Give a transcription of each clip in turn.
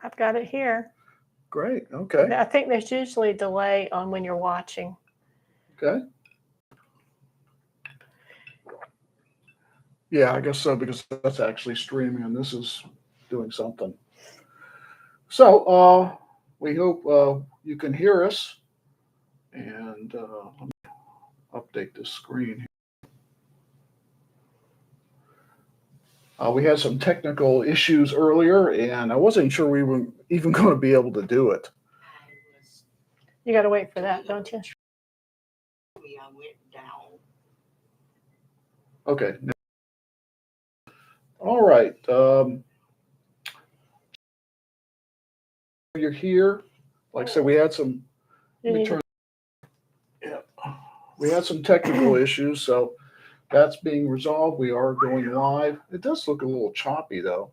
I've got it here. Great. Okay. I think there's usually a delay on when you're watching. Okay. Yeah, I guess so, because that's actually streaming and this is doing something. So we hope you can hear us. And let me update this screen. We had some technical issues earlier, and I wasn't sure we were even going to be able to do it. You got to wait for that, don't you? Okay. All right. You're here. Like I said, we had some. Let me turn. Yeah, we had some technical issues, so that's being resolved. We are going live. It does look a little choppy, though.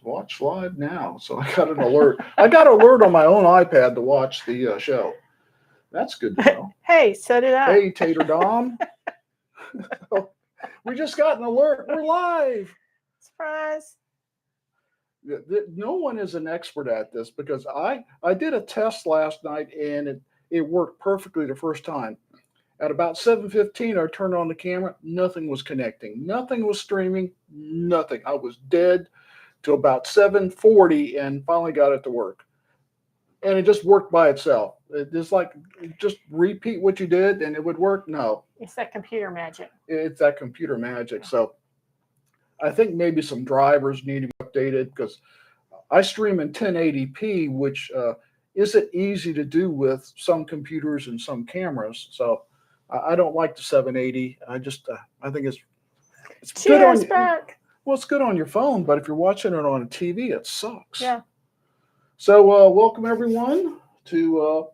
Watch live now. So I got an alert. I got an alert on my own iPad to watch the show. That's good to know. Hey, so did I. Hey, Tater Dom. We just got an alert. We're live. Surprise. No one is an expert at this, because I did a test last night and it worked perfectly the first time. At about 7:15, I turned on the camera. Nothing was connecting. Nothing was streaming. Nothing. I was dead till about 7:40 and finally got it to work. And it just worked by itself. It just just repeat what you did and it would work. No. It's that computer magic. It's that computer magic. So I think maybe some drivers need to be updated, because I stream in 1080p, which isn't easy to do with some computers and some cameras. So I don't like the 780. I think it's good on back. Well, it's good on your phone, but if you're watching it on a TV, it sucks. Yeah. So welcome everyone to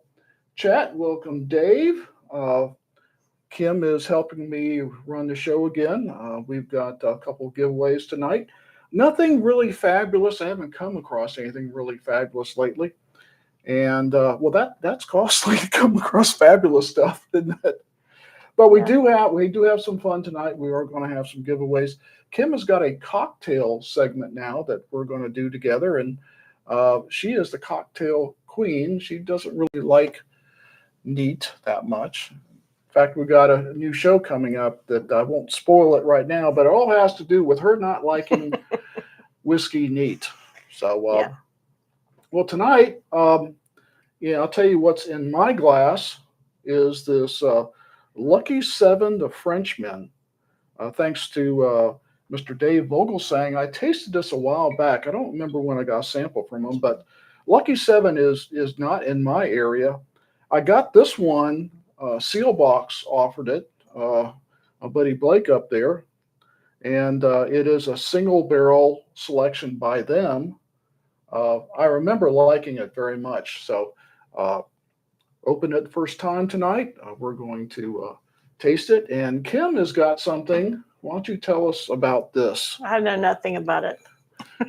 chat. Welcome Dave. Kim is helping me run the show again. We've got a couple of giveaways tonight. Nothing really fabulous. I haven't come across anything really fabulous lately. And well, that's costly to come across fabulous stuff, isn't it? But we do have some fun tonight. We are going to have some giveaways. Kim has got a cocktail segment now that we're going to do together, and she is the cocktail queen. She doesn't really like neat that much. In fact, we got a new show coming up that I won't spoil it right now, but it all has to do with her not liking whiskey neat. So, well, tonight, I'll tell you what's in my glass is this Lucky 7, the Frenchman. Thanks to Mr. Dave Vogelsang. I tasted this a while back. I don't remember when I got a sample from him, but Lucky 7 is not in my area. I got this one. Sealbox offered it, my buddy Blake up there, and it is a single barrel selection by them. I remember liking it very much. So opened it the first time tonight. We're going to taste it. And Kim has got something. Why don't you tell us about this? I know nothing about it.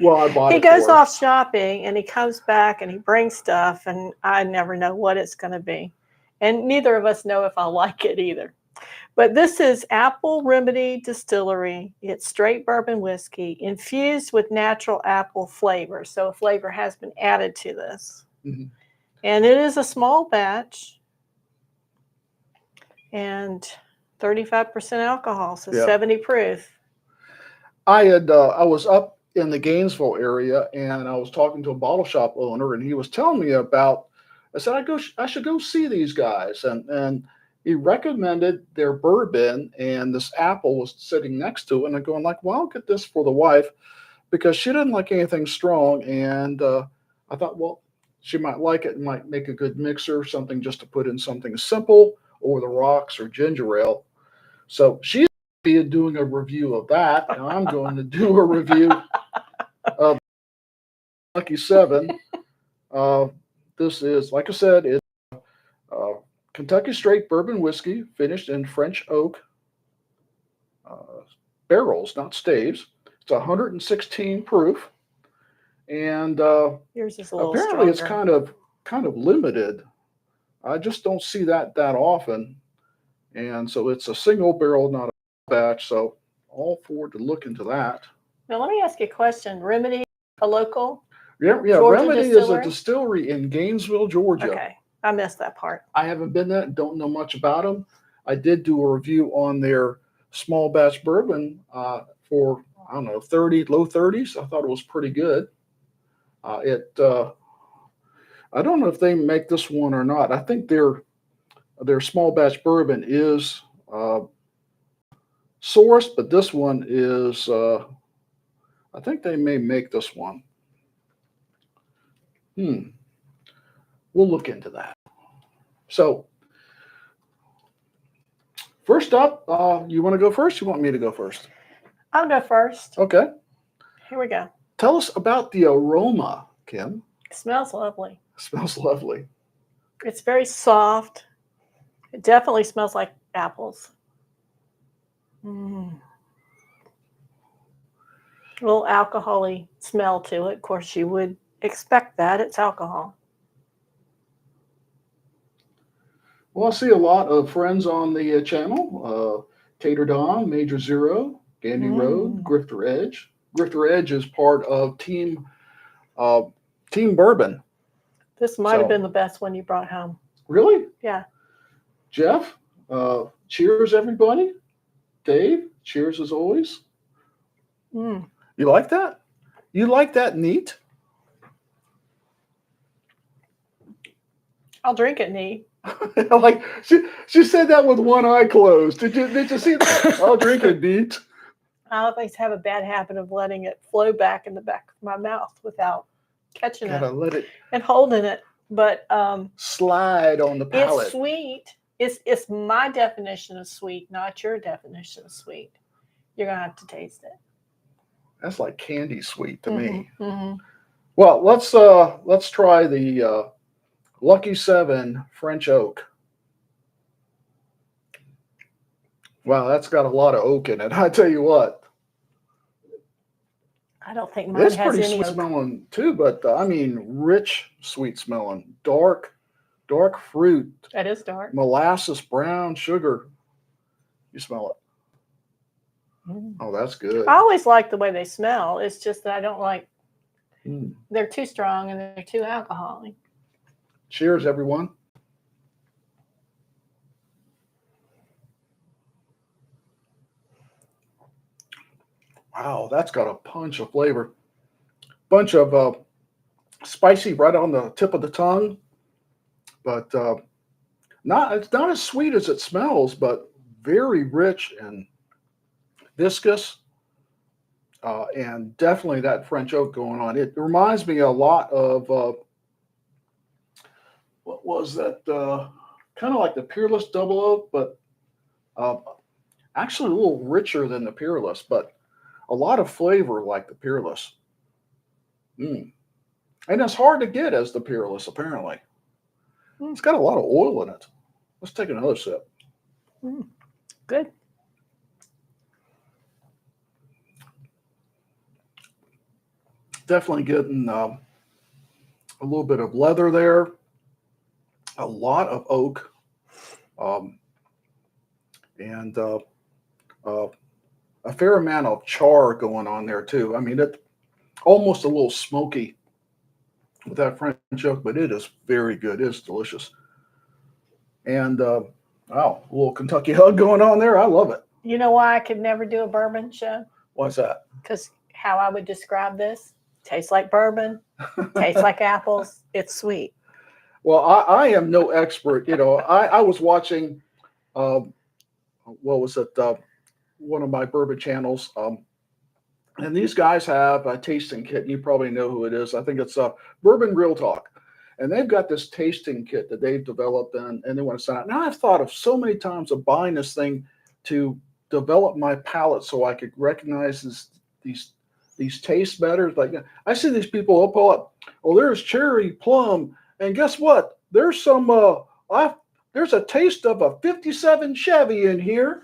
Well, I bought it. He goes off shopping and he comes back and he brings stuff, and I never know what it's going to be. And neither of us know if I'll like it either. But this is Apple Remedy Distillery. It's straight bourbon whiskey infused with natural apple flavor. So a flavor has been added to this. Mm-hmm. And it is a small batch. And 35% alcohol, so 70 proof. I was up in the Gainesville area, and I was talking to a bottle shop owner, and he was telling me about. I said I should go see these guys, and he recommended their bourbon, and this apple was sitting next to it, and I'm going like, well, I'll get this for the wife because she didn't like anything strong, and I thought, well, she might like it and might make a good mixer, something just to put in something simple over the rocks or ginger ale. So she's doing a review of that, and I'm going to do a review of Lucky 7. This is, like I said, it's Kentucky straight bourbon whiskey finished in French oak barrels, not staves. It's 116 proof, and yours is a little apparently stronger. It's kind of limited. I just don't see that often, and so it's a single barrel, not a batch. So all forward to look into that. Now let me ask you a question. Remedy A local? Yeah, Georgia Remedy is a distillery? distillery in Gainesville, Georgia. Okay, I missed that part. I haven't been there, don't know much about them. I did do a review on their small batch bourbon for, I don't know, low 30s. I thought it was pretty good. I don't know if they make this one or not. I think their small batch bourbon is sourced, but this one is, I think they may make this one. We'll look into that. So, first up, you want to go first? You want me to go first? I'll go first. Okay. Here we go. Tell us about the aroma, Kim. It smells lovely. It smells lovely. It's very soft. It definitely smells like apples. A little alcohol-y smell to it. Of course, you would expect that. It's alcohol. Well, I see a lot of friends on the channel. Tater Dom, Major Zero, Gandy Road, Grifter Edge. Grifter Edge is part of Team Bourbon. This might have been the best one you brought home. Really? Yeah. Jeff, cheers, everybody. Dave, cheers as always. You like that? You like that neat? I'll drink it neat. Like she said that with one eye closed. Did you see that? I'll drink it neat. I always have a bad habit of letting it flow back in the back of my mouth without catching Gotta let it and holding it. But slide on the palate. It's sweet. It's my definition of sweet, not your definition of sweet. You're gonna have to taste it. That's like candy sweet to me. Mm-hmm. Well, let's try the Lucky 7 French Oak. Wow, that's got a lot of oak in it. I tell you what. I don't think mine It's has pretty any sweet oak. smelling too, but I mean rich sweet smelling, dark fruit. That is dark. Molasses, brown sugar. You smell it. Oh, that's good. I always like the way they smell. It's just that I don't like. They're too strong and they're too alcoholic. Cheers, everyone. Wow, that's got a punch of flavor. Bunch of spicy right on the tip of the tongue, but it's not as sweet as it smells, but very rich and viscous, and definitely that French oak going on. It reminds me a lot of what was that? Kind of like the Peerless Double Oak, but actually a little richer than the Peerless, but a lot of flavor like the Peerless. And it's hard to get as the Peerless, apparently. It's got a lot of oil in it. Let's take another sip. Good. Definitely getting a little bit of leather there. A lot of oak. And a fair amount of char going on there too. I mean, it almost a little smoky with that French oak, but it is very good. It's delicious. And wow, a little Kentucky hug going on there. I love it. You know why I could never do a bourbon show? Why's that? Because how I would describe this: tastes like bourbon, tastes like apples. It's sweet. Well, I am no expert. You know, I was watching, what was it? One of my bourbon channels. And these guys have a tasting kit. And you probably know who it is. I think it's Bourbon Real Talk. And they've got this tasting kit that they've developed and they want to send out. Now, I've thought of so many times of buying this thing to develop my palate so I could recognize these tastes better. Like I see these people pull up, oh, there's cherry, plum, and guess what? There's some there's a taste of a 57 Chevy in here.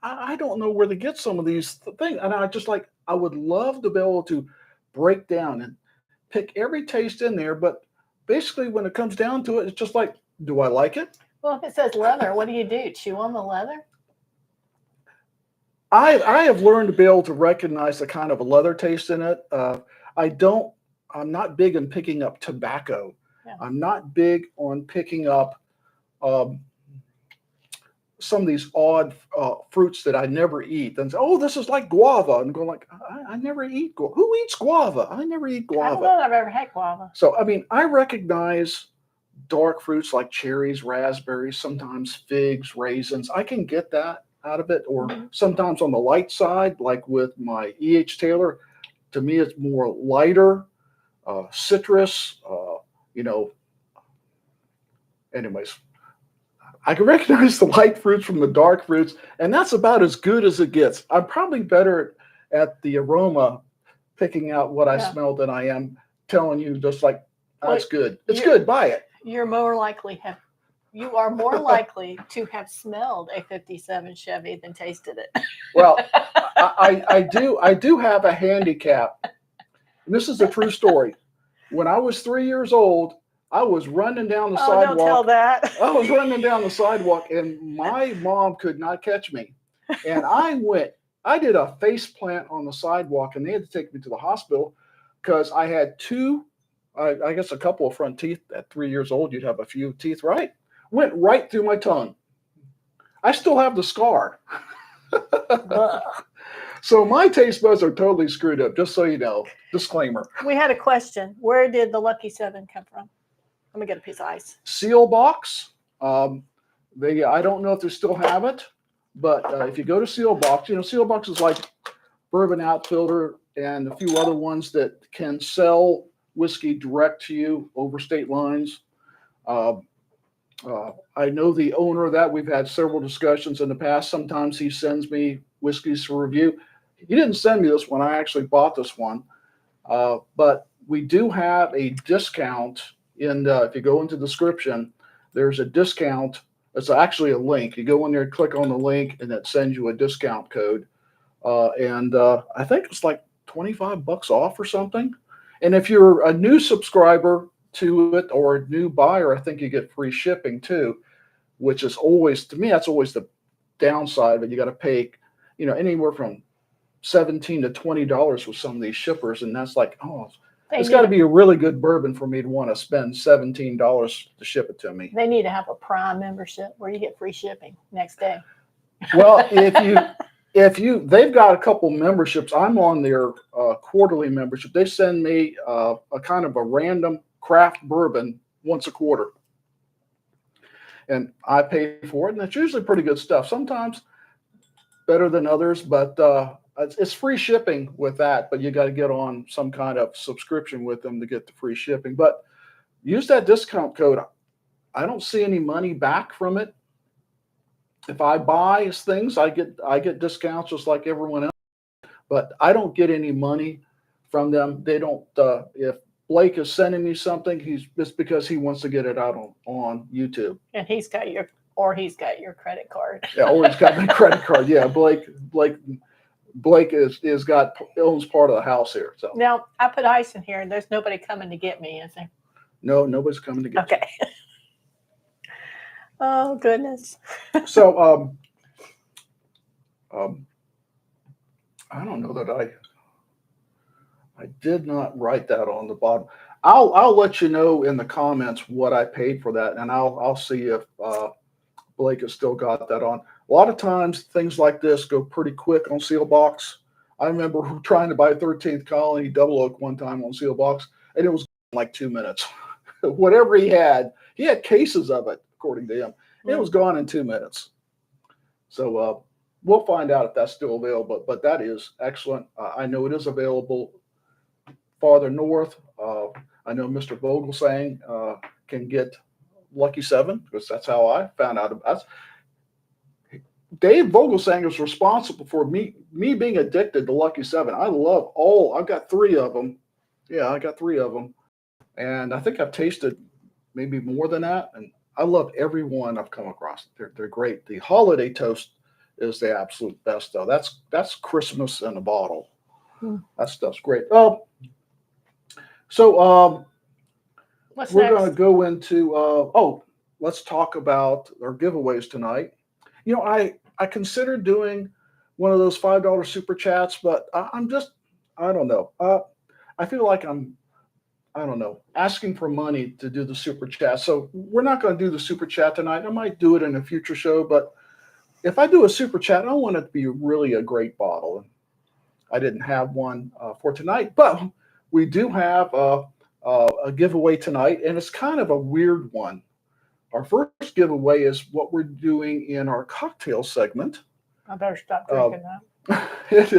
I don't know where to get some of these things. And I would love to be able to break down and pick every taste in there. But basically, when it comes down to it, it's just like, do I like it? Well, if it says leather, what do? Chew on the leather? I have learned to be able to recognize the kind of a leather taste in it. I'm not big on picking up tobacco. Yeah. I'm not big on picking up um, some of these odd fruits that I never eat. And say, oh, this is like guava, and go like, I never eat guava. Who eats guava? I never eat I don't guava. know that I've ever had guava. So I mean, I recognize dark fruits like cherries, raspberries, sometimes figs, raisins. I can get that out of it, or sometimes on the light side, like with my E.H. Taylor. To me, it's more lighter, citrus. You know, anyways, I can recognize the light fruits from the dark fruits, and that's about as good as it gets. I'm probably better at the aroma, picking out what I smell, than I am telling you just like, that's good. It's good. Buy it. You are more likely to have smelled a 57 Chevy than tasted it. Well, I do have a handicap. And this is a true story. When I was 3 years old, I was running down the sidewalk. Don't tell that. I was running down the sidewalk, and my mom could not catch me. And I did a face plant on the sidewalk, and they had to take me to the hospital because I had I guess a couple of front teeth. At 3 years old, you'd have a few teeth, right? Went right through my tongue. I still have the scar. So my taste buds are totally screwed up, just so you know. Disclaimer. We had a question. Where did the Lucky 7 come from? Let me get a piece of ice. Seal box. I don't know if they still have it, but if you go to Seal Box, Seal Box is like Bourbon Outfielder and a few other ones that can sell whiskey direct to you over state lines. I know the owner of that. We've had several discussions in the past. Sometimes he sends me whiskeys for review. He didn't send me this one. I actually bought this one. But we do have a discount if you go into the description, there's a discount. It's actually a link. You go in there, click on the link, and it sends you a discount code. I think it's like $25 off or something. And if you're a new subscriber to it or a new buyer, I think you get free shipping too, which is always, to me, that's always the downside. But you got to pay, anywhere from $17 to $20 with some of these shippers, and that's like, it's got to be a really good bourbon for me to want to spend $17 to ship it to me. They need to have a Prime membership where you get free shipping next day. Well, they've got a couple memberships. I'm on their quarterly membership. They send me a kind of a random craft bourbon once a quarter, and I pay for it, and it's usually pretty good stuff. Sometimes better than others, but it's free shipping with that, but you got to get on some kind of subscription with them to get the free shipping. But use that discount code. I don't see any money back from it. If I buy things, I get discounts just like everyone else, but I don't get any money from them. They don't. If Blake is sending me something, it's because he wants to get it out on YouTube. And he's got your credit card. Yeah, or he's got my credit card. Yeah, Blake owns part of the house here. So now I put ice in here, and there's nobody coming to get me, is there? No, nobody's coming to get you. Okay. Oh goodness. So I don't know that I did not write that on the bottom. I'll let you know in the comments what I paid for that, and I'll see if Blake has still got that on. A lot of times things like this go pretty quick on Seal Box. I remember trying to buy 13th Colony Double Oak one time on Seal Box, and it was like 2 minutes. Whatever he had cases of it, according to him. It was gone in 2 minutes. So we'll find out if that's still available, but that is excellent. I know it is available farther north. I know Mr. Vogelsang can get Lucky 7, because that's how I found out about it. Dave Vogelsang is responsible for me being addicted to Lucky 7. I've got 3 of them. Yeah, I got 3 of them. And I think I've tasted maybe more than that. And I love every one I've come across. They're great. The Holiday Toast is the absolute best, though. That's Christmas in a bottle. That stuff's great. So we're going to go into, let's talk about our giveaways tonight. I considered doing one of those $5 super chats, but I don't know. I feel like I don't know, asking for money to do the super chat. So we're not going to do the super chat tonight. I might do it in a future show, but if I do a super chat, I want it to be really a great bottle. I didn't have one for tonight, but we do have a giveaway tonight, and it's kind of a weird one. Our first giveaway is what we're doing in our cocktail segment. I better stop drinking now. It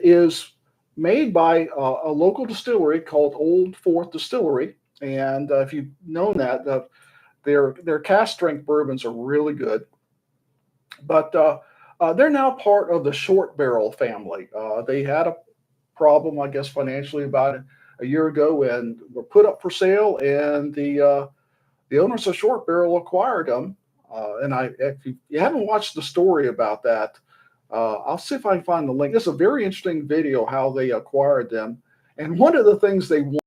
is made by a local distillery called Old Fourth Distillery, and if you've known that, their cask strength bourbons are really good. But they're now part of the short barrel family. They had a problem, I guess, financially about a year ago, and were put up for sale, and the owners of Short Barrel acquired them. And if you haven't watched the story about that, I'll see if I can find the link. It's a very interesting video how they acquired them. And one of the things they want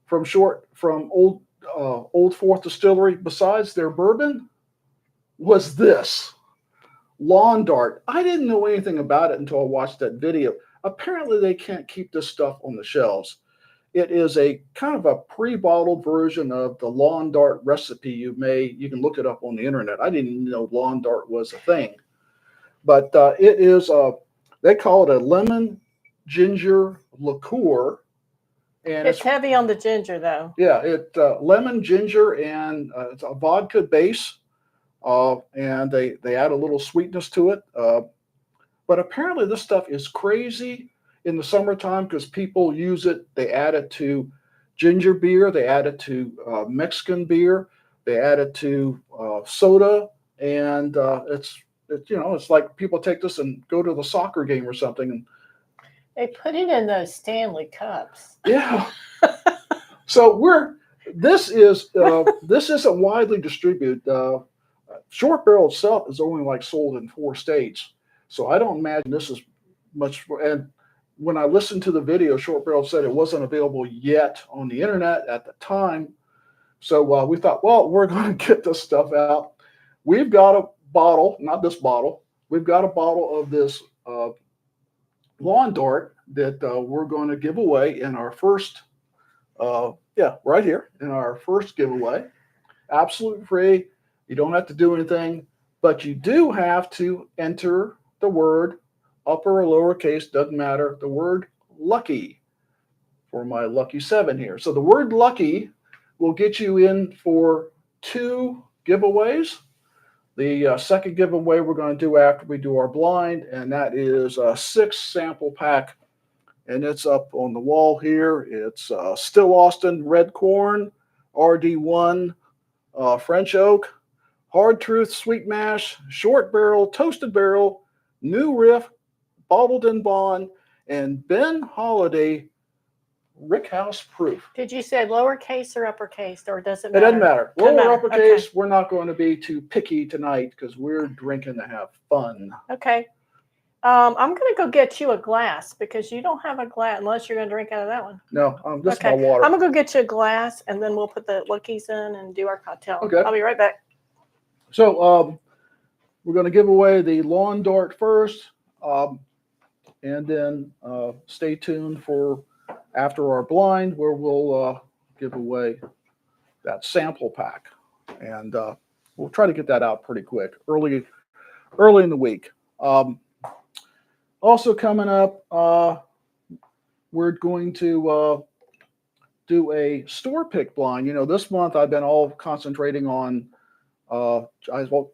from Old Fourth Distillery, besides their bourbon, was this lawn dart. I didn't know anything about it until I watched that video. Apparently, they can't keep this stuff on the shelves. It is a kind of a pre-bottled version of the lawn dart recipe. You can look it up on the internet. I didn't even know lawn dart was a thing. But it is, they call it a lemon ginger liqueur. And it's heavy on the ginger, though. Yeah, lemon, ginger, and it's a vodka base. And they add a little sweetness to it. But apparently this stuff is crazy in the summertime because people use it. They add it to ginger beer. They add it to Mexican beer. They add it to soda. And it's like people take this and go to the soccer game or something. And they put it in those Stanley cups. Yeah. So this isn't widely distributed. Short Barrel itself is only sold in 4 states. So I don't imagine this is much. And when I listened to the video, Short Barrel said it wasn't available yet on the internet at the time. So we thought, well, we're going to get this stuff out. We've got a bottle, not this bottle. We've got a bottle of this lawn dart that we're going to give away in our first, right here in our first giveaway. Absolute free. You don't have to do anything, but you do have to enter the word, upper or lowercase, doesn't matter, the word lucky for my lucky 7 here. So the word lucky will get you in for 2 giveaways. The second giveaway we're going to do after we do our blind, and that is a 6 sample pack, and it's up on the wall here. It's Still Austin Red Corn, RD1 French Oak, Hard Truth Sweet Mash, Short Barrel, Toasted Barrel, New Riff, Bottled in Bond, and Ben Holiday Rickhouse Proof. Did you say lowercase or uppercase, or does it matter? It doesn't matter. Lower or uppercase, okay. We're not going to be too picky tonight because we're drinking to have fun. Okay. I'm going to go get you a glass because you don't have a glass unless you're going to drink out of that one. No, this is my water. I'm going to go get you a glass, and then we'll put the Luckies in and do our cocktail. Okay. I'll be right back. So we're going to give away the lawn dart first, and then stay tuned for after our blind where we'll give away that sample pack. And we'll try to get that out pretty quick, early in the week. Also coming up, we're going to do a store pick blind. This month I've been all concentrating on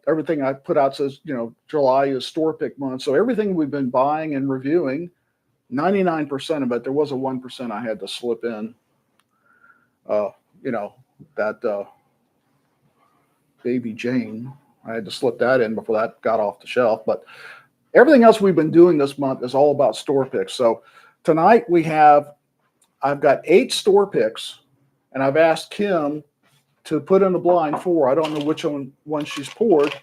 everything I put out says, July is store pick month. So everything we've been buying and reviewing, 99% of it, there was a 1% I had to slip in. That Baby Jane, I had to slip that in before that got off the shelf. But everything else we've been doing this month is all about store picks. So tonight I've got 8 store picks, and I've asked Kim to put in the blind 4. I don't know which one she's poured,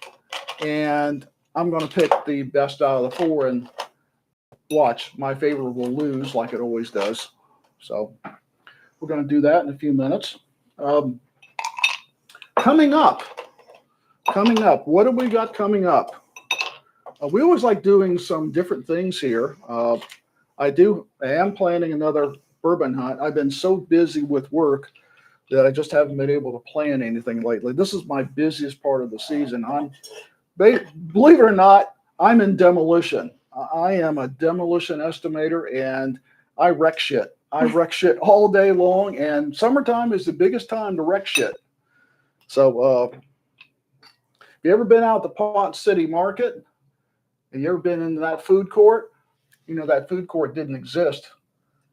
and I'm going to pick the best out of the 4, and watch, my favorite will lose like it always does. So we're going to do that in a few minutes. Coming up, what have we got coming up? We always like doing some different things here. I am planning another bourbon hunt. I've been so busy with work that I just haven't been able to plan anything lately. This is my busiest part of the season. Believe it or not, I'm in demolition. I am a demolition estimator, and I wreck shit. I wreck shit all day long, and summertime is the biggest time to wreck shit. So, have you ever been out the Ponce City Market? Have you ever been in that food court? You know, that food court didn't exist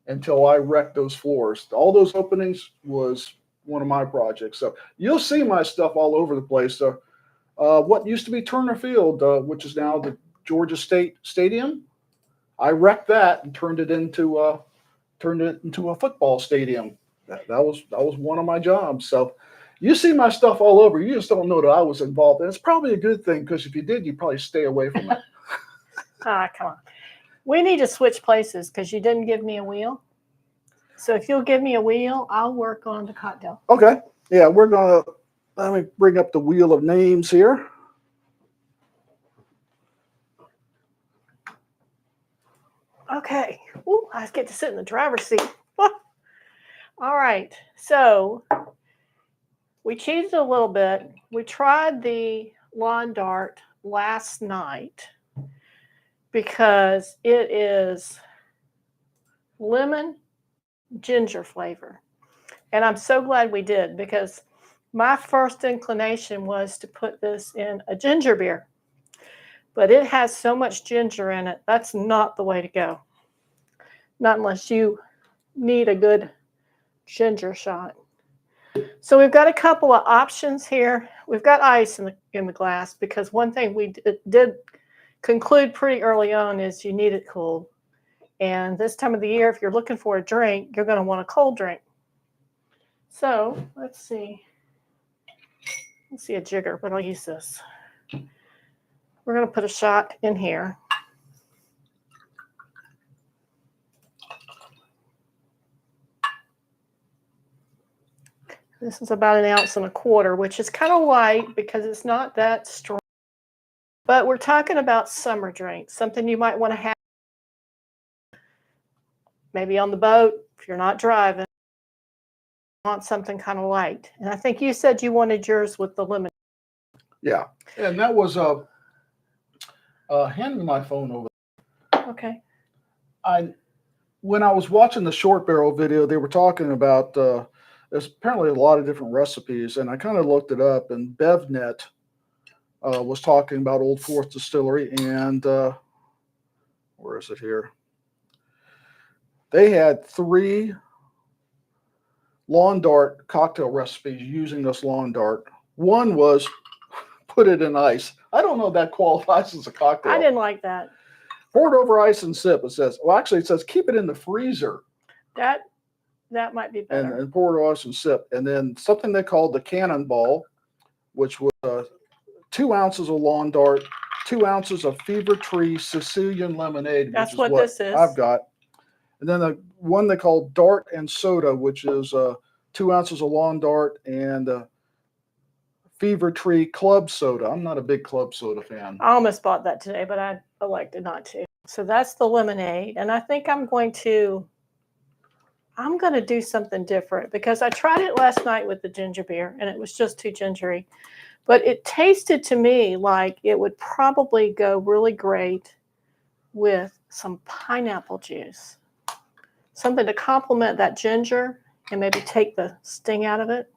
until I wrecked those floors. All those openings was one of my projects. So you'll see my stuff all over the place. So, what used to be Turner Field, which is now the Georgia State Stadium, I wrecked that and turned it into a football stadium. That was one of my jobs. So you see my stuff all over. You just don't know that I was involved. And it's probably a good thing, because if you did, you'd probably stay away from it. Come on. We need to switch places because you didn't give me a wheel. So if you'll give me a wheel, I'll work on the cocktail. Okay. Yeah, let me bring up the wheel of names here. Okay. Ooh, I get to sit in the driver's seat. All right. So we cheated a little bit. We tried the lawn dart last night because it is lemon ginger flavor. And I'm so glad we did, because my first inclination was to put this in a ginger beer. But it has so much ginger in it, that's not the way to go. Not unless you need a good ginger shot. So we've got a couple of options here. We've got ice in the glass, because one thing we did conclude pretty early on is you need it cold. And this time of the year, if you're looking for a drink, you're going to want a cold drink. So let's see. Let's see a jigger, but I'll use this. We're going to put a shot in here. This is about 1.25 ounces, which is kind of light because it's not that strong. But we're talking about summer drinks, something you might want to have maybe on the boat if you're not driving. You want something kind of light. And I think you said you wanted yours with the lemon. Yeah. And that was hand me my phone over. Okay. When I was watching the short barrel video, they were talking about there's apparently a lot of different recipes, and I kind of looked it up, and BevNet was talking about Old Fourth Distillery, and where is it here? They had 3 lawn dart cocktail recipes using this lawn dart. One was put it in ice. I don't know if that qualifies as a cocktail. I didn't like that. Pour it over ice and sip. It says, well, actually, it says keep it in the freezer. That might be better. And pour it over ice and sip. And then something they called the Cannonball, which was 2 ounces of lawn dart, 2 ounces of Fever Tree Sicilian lemonade. That's which is what this is. I've got. And then the one they called Dart and Soda, which is 2 ounces of lawn dart and Fever Tree Club Soda. I'm not a big club soda fan. I almost bought that today, but I elected not to. So that's the lemonade. And I think I'm going to do something different, because I tried it last night with the ginger beer and it was just too gingery. But it tasted to me like it would probably go really great with some pineapple juice. Something to complement that ginger and maybe take the sting out of it.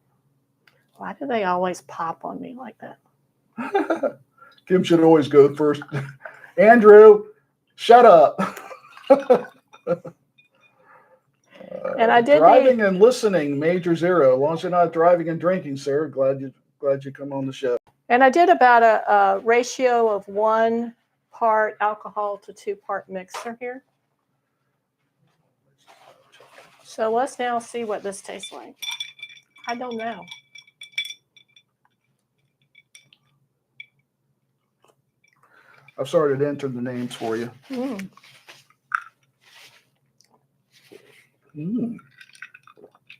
Why do they always pop on me like that? Kim should always go first. Andrew, shut up. And I did driving and listening, major 0. As long as you're not driving and drinking, sir. Glad you come on the show. And I did about a ratio of 1 part alcohol to 2 part mixer here. So let's now see what this tastes like. I don't know. I've started entering the names for you.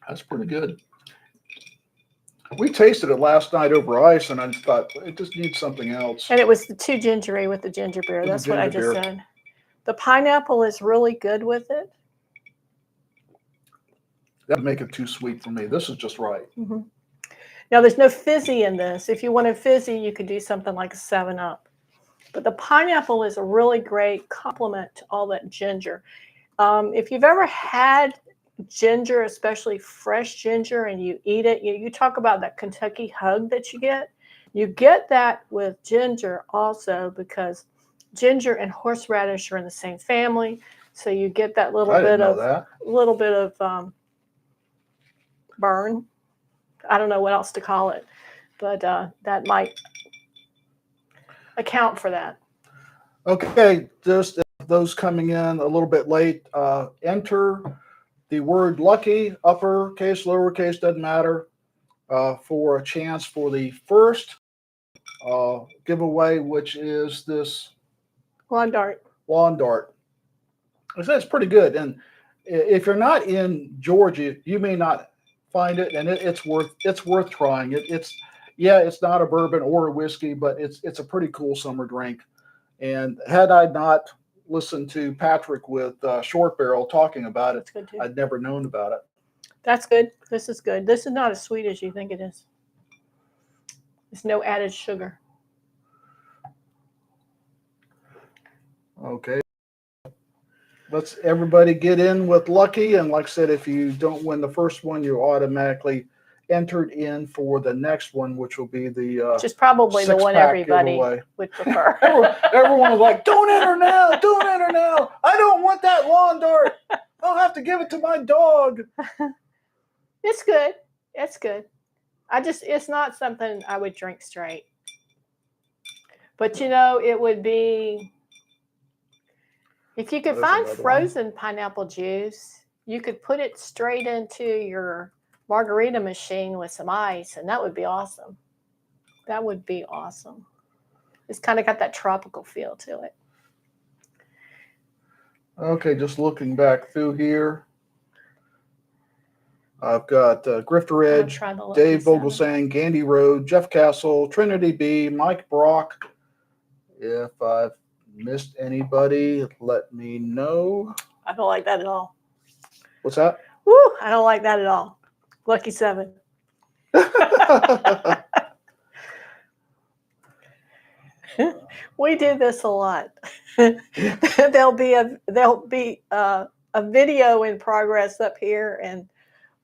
That's pretty good. We tasted it last night over ice, and I just thought it just needs something else. And it was the too gingery with the ginger beer. That's what I just said. The pineapple is really good with it. That'd make it too sweet for me. This is just right. Mm-hmm. Now, there's no fizzy in this. If you wanted fizzy, you could do something like a 7-Up. But the pineapple is a really great complement to all that ginger. If you've ever had ginger, especially fresh ginger, and you eat it, you talk about that Kentucky hug that you get that with ginger also, because ginger and horseradish are in the same family, so you get that little bit of burn. I don't know what else to call it, but that might account for that. Okay, just those coming in a little bit late, enter the word lucky, uppercase, lowercase, doesn't matter, for a chance for the first giveaway, which is this Lawn dart. lawn dart. I say it's pretty good, and if you're not in Georgia, you may not find it, and it's worth trying. It's not a bourbon or a whiskey, but it's a pretty cool summer drink. And had I not listened to Patrick with Short Barrel talking about it, I'd never known about it. That's good. This is good. This is not as sweet as you think it is. There's no added sugar. Okay. Let's everybody get in with lucky. And like I said, if you don't win the first one, you're automatically entered in for the next one, which will be the which is probably the one everybody giveaway. Would prefer. Everyone was like, don't enter now, don't enter now. I don't want that lawn dart. I'll have to give it to my dog. It's good. It's good. It's not something I would drink straight. But it would be, if you could find frozen pineapple juice, you could put it straight into your margarita machine with some ice, and that would be awesome. That would be awesome. It's kind of got that tropical feel to it. Okay, just looking back through here. I've got Grifter Edge, Dave Vogelsang, Gandy Road, Jeff Castle, Trinity B, Mike Brock. If I've missed anybody, let me know. I don't like that at all. What's that? Woo, I don't like that at all. Lucky 7. We do this a lot. There'll be a video in progress up here, and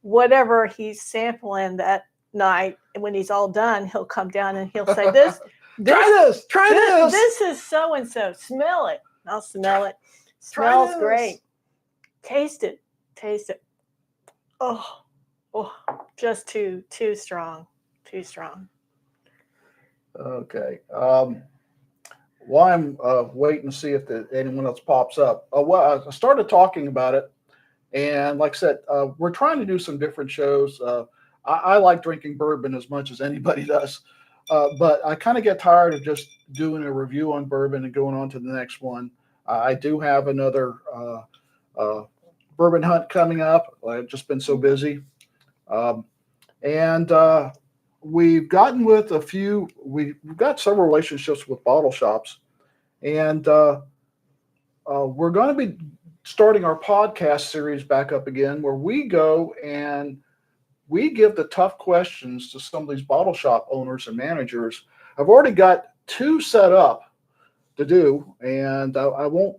whatever he's sampling that night, and when he's all done, he'll come down and he'll say, try this. This is so and so. Smell it. I'll smell it. Smells great. Taste it. Oh, just too strong. Too strong. Okay. While I'm waiting to see if anyone else pops up, I started talking about it, and like I said, we're trying to do some different shows. I like drinking bourbon as much as anybody does, but I kind of get tired of just doing a review on bourbon and going on to the next one. I do have another bourbon hunt coming up. I've just been so busy. And we've gotten with a few, we've got several relationships with bottle shops. And we're going to be starting our podcast series back up again, where we go and we give the tough questions to some of these bottle shop owners and managers. I've already got 2 set up to do, and I won't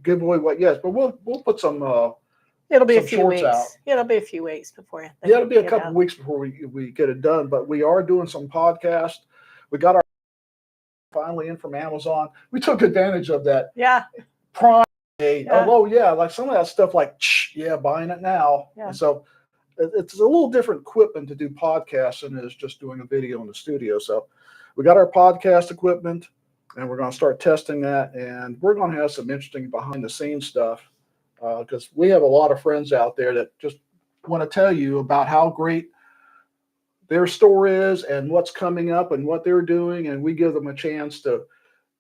give away what yet, but we'll put some it'll be a few weeks out. It'll be a few weeks before. Yeah, it'll be a couple weeks before we get it done, but we are doing some podcasts. We got our finally in from Amazon. We took advantage of that. Yeah. Prime Day. Yeah. Oh yeah, like some of that stuff, like buying it now. Yeah. And so it's a little different equipment to do podcasts than it is just doing a video in the studio. So we got our podcast equipment, and we're going to start testing that, and we're going to have some interesting behind the scenes stuff, because we have a lot of friends out there that just want to tell you about how great their store is and what's coming up and what they're doing, and we give them a chance to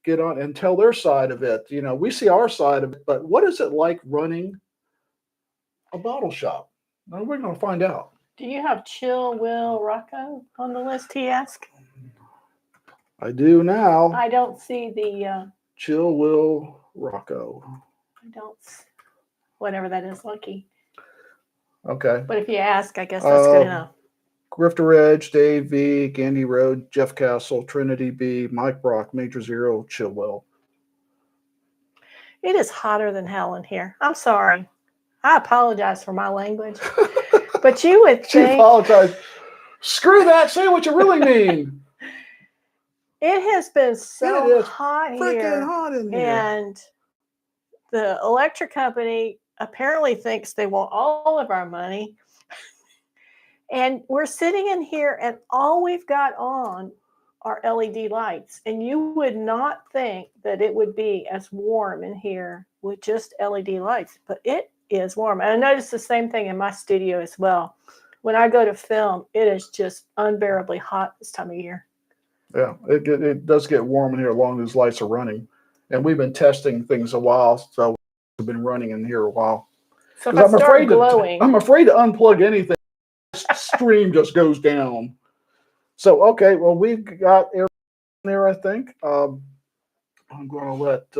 get on and tell their side of it. We see our side of it, but what is it like running a bottle shop? Now we're going to find out. Do you have Chill Will Rocco on the list, he asked? I do now. I don't see the... Chill Will Rocco. I don't. Whatever that is, Lucky. Okay. But if you ask, I guess that's good enough. Grifter Edge, Dave V, Gandy Road, Jeff Castle, Trinity B, Mike Brock, Major Zero, Chilwell. It is hotter than hell in here. I'm sorry. I apologize for my language. But you would She think apologized. Screw that. Say what you really mean. it has been so hot freaking here. hot in here. And the electric company apparently thinks they want all of our money. And we're sitting in here and all we've got on are LED lights. And you would not think that it would be as warm in here with just LED lights, but it is warm. And I noticed the same thing in my studio as well. When I go to film, it is just unbearably hot this time of year. Yeah, it does get warm in here as long as these lights are running. And we've been testing things a while, so we've been running in here a while. So if I start glowing, I'm afraid to unplug anything. Stream just goes down. So, okay, well, we've got air there, I think. I'm going to let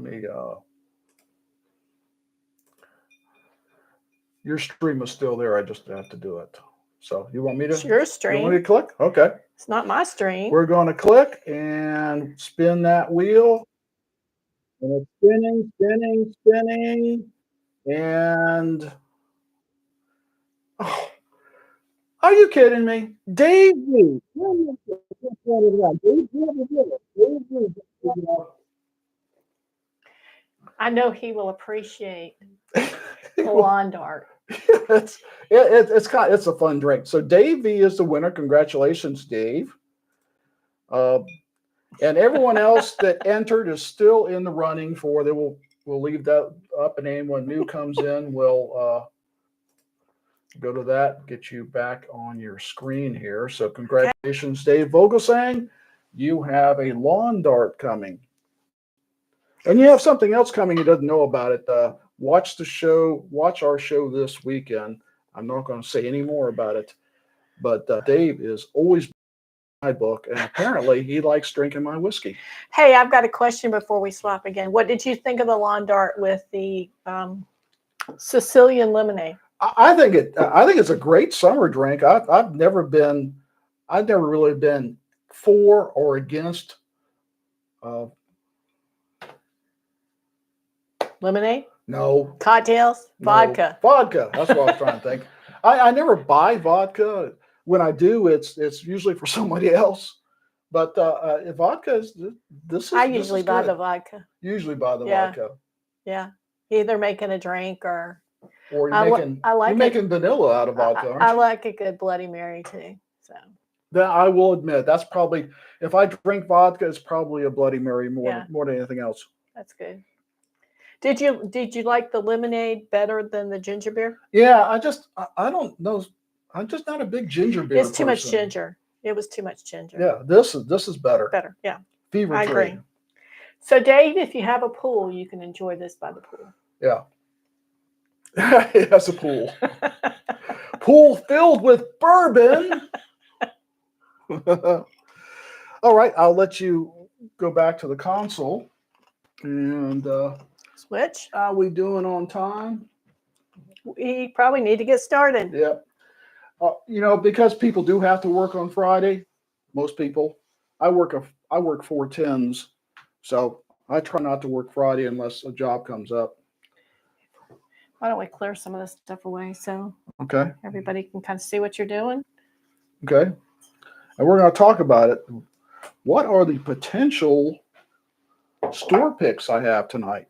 me, your stream is still there. I just have to do it. So you want me to? It's your stream. You want me to click? Okay. It's not my stream. We're going to click and spin that wheel. And it's spinning, spinning, spinning. And, oh, are you kidding me? Dave V. I know he will appreciate the lawn dart. It's a fun drink. So Dave V is the winner. Congratulations, Dave. And everyone else that entered is still in the running for. We'll leave that up, and anyone new comes in, we'll go to that, get you back on your screen here. So congratulations, Dave Vogelsang. You have a lawn dart coming. And you have something else coming he doesn't know about it. Watch our show this weekend. I'm not going to say any more about it. But Dave is always my book, and apparently he likes drinking my whiskey. Hey, I've got a question before we swap again. What did you think of the lawn dart with the Sicilian lemonade? I think it's a great summer drink. I've never really been for or against lemonade. No. Cocktails. No. Vodka. Vodka. That's what I was trying to think. I never buy vodka. When I do, it's usually for somebody else. But vodka is this. I usually buy the vodka. Usually buy the vodka. Yeah, either making a drink or you're making vanilla out of vodka. Aren't you? I like a good Bloody Mary too. So. Then I will admit that's probably, if I drink vodka, it's probably a Bloody Mary more than anything else. That's good. Did you like the lemonade better than the ginger beer? Yeah, I don't know. I'm just not a big ginger beer. It's too much ginger. It was too much ginger. Yeah, this is better. Better, yeah. Fever I free. agree. So, Dave, if you have a pool, you can enjoy this by the pool. Yeah. It has a pool. Pool filled with bourbon. All right, I'll let you go back to the console. And switch. How we doing on time? We probably need to get started. Yeah. Because people do have to work on Friday, most people. I work 4/10s, so I try not to work Friday unless a job comes up. Why don't we clear some of this stuff away so everybody can kind of see what you're doing? Okay. And we're going to talk about it. What are the potential store picks I have tonight?